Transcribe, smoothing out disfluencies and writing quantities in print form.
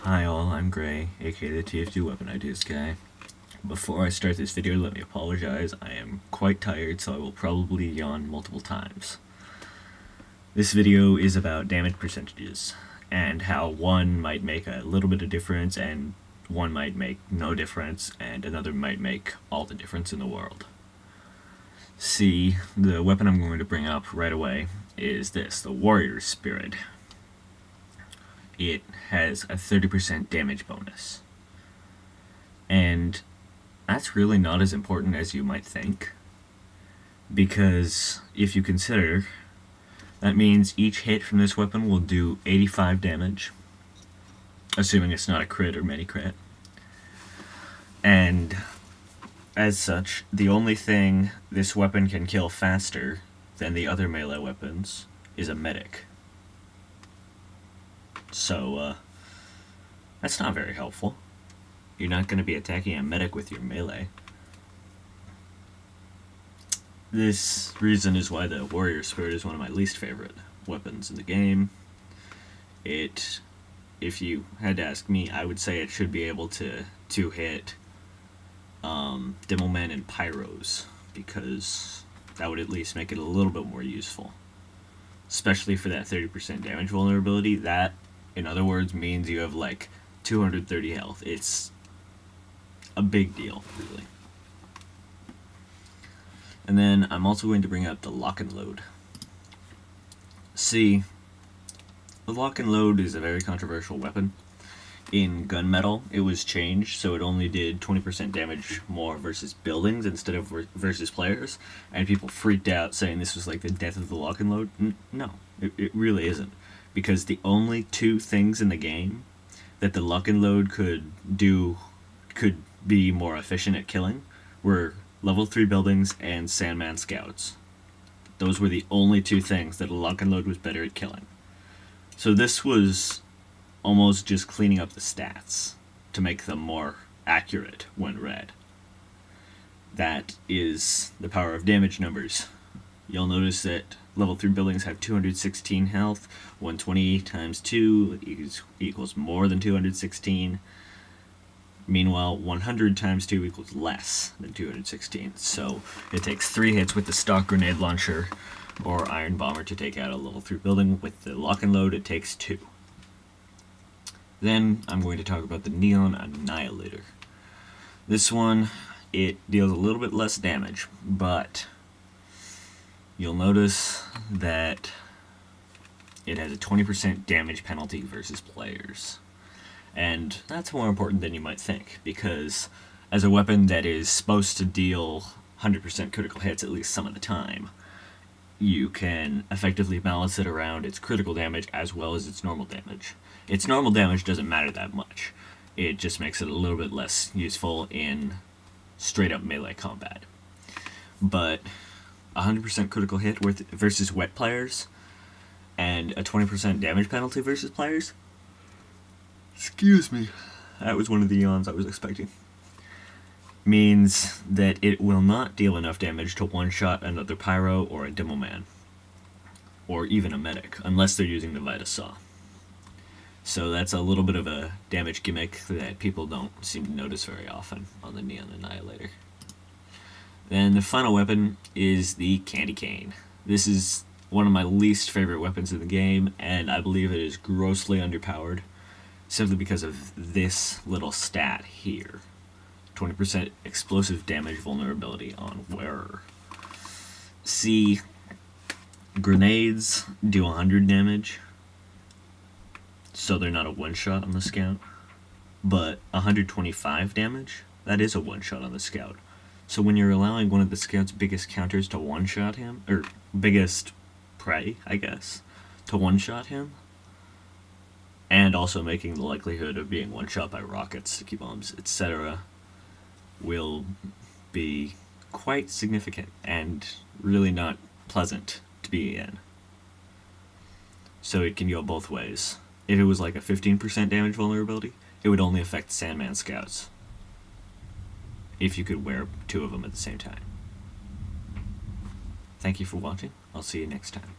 Hi all, I'm Gray, aka the TF2 Weapon Ideas guy. Before I start this video, let me apologize. I am quite tired, so I will probably yawn multiple times. This video is about damage percentages, and how one might make a little bit of difference, and one might make no difference, and another might make all the difference in the world. See, the weapon I'm going to bring up right away is this, the Warrior's Spirit. It has a 30% damage bonus. And that's really not as important as you might think, because if you consider, that means each hit from this weapon will do 85 damage, assuming it's not a crit or mini-crit. And as such, the only thing this weapon can kill faster than the other melee weapons is a medic. So, that's not very helpful. You're not going to be attacking a medic with your melee. This reason is why the Warrior Spirit is one of my least favorite weapons in the game. If you had to ask me, I would say it should be able to hit Demomen and Pyros, because that would at least make it a little bit more useful. Especially for that 30% damage vulnerability. That, in other words, means you have like 230 health. It's a big deal, really. And then I'm also going to bring up the Loch-n-Load. See, the Loch-n-Load is a very controversial weapon. In gunmetal, it was changed, so it only did 20% damage more versus buildings instead of versus players, and people freaked out saying this was like the death of the Loch-n-Load. No, it really isn't, because the only two things in the game that the Loch-n-Load could be more efficient at killing were level 3 buildings and Sandman scouts. Those were the only two things that a Loch-n-Load was better at killing. So this was almost just cleaning up the stats to make them more accurate when read. That is the power of damage numbers. You'll notice that level 3 buildings have 216 health. 120 times 2 equals more than 216. Meanwhile, 100 times 2 equals less than 216. So it takes 3 hits with the stock grenade launcher or iron bomber to take out a level 3 building. With the Loch-n-Load, it takes 2. Then I'm going to talk about the Neon Annihilator. This one, it deals a little bit less damage, but you'll notice that it has a 20% damage penalty versus players. And that's more important than you might think, because as a weapon that is supposed to deal 100% critical hits at least some of the time, you can effectively balance it around its critical damage as well as its normal damage. Its normal damage doesn't matter that much. It just makes it a little bit less useful in straight-up melee combat. But 100% critical hit versus wet players and a 20% damage penalty versus players? Excuse me. That was one of the yawns I was expecting. Means that it will not deal enough damage to one-shot another Pyro or a Demoman, or even a medic, unless they're using the Vita Saw. So that's a little bit of a damage gimmick that people don't seem to notice very often on the Neon Annihilator. Then the final weapon is the Candy Cane. This is one of my least favorite weapons in the game, and I believe it is grossly underpowered, simply because of this little stat here. 20% explosive damage vulnerability on wearer. See, grenades do 100 damage, so they're not a one-shot on the scout, but 125 damage, that is a one-shot on the scout. So when you're allowing one of the scout's biggest counters to one-shot him, or biggest prey, I guess, to one-shot him, and also making the likelihood of being one-shot by rockets, sticky bombs, etc., will be quite significant and really not pleasant to be in. So it can go both ways. If it was like a 15% damage vulnerability, it would only affect Sandman scouts, if you could wear 2 of them at the same time. Thank you for watching. I'll see you next time.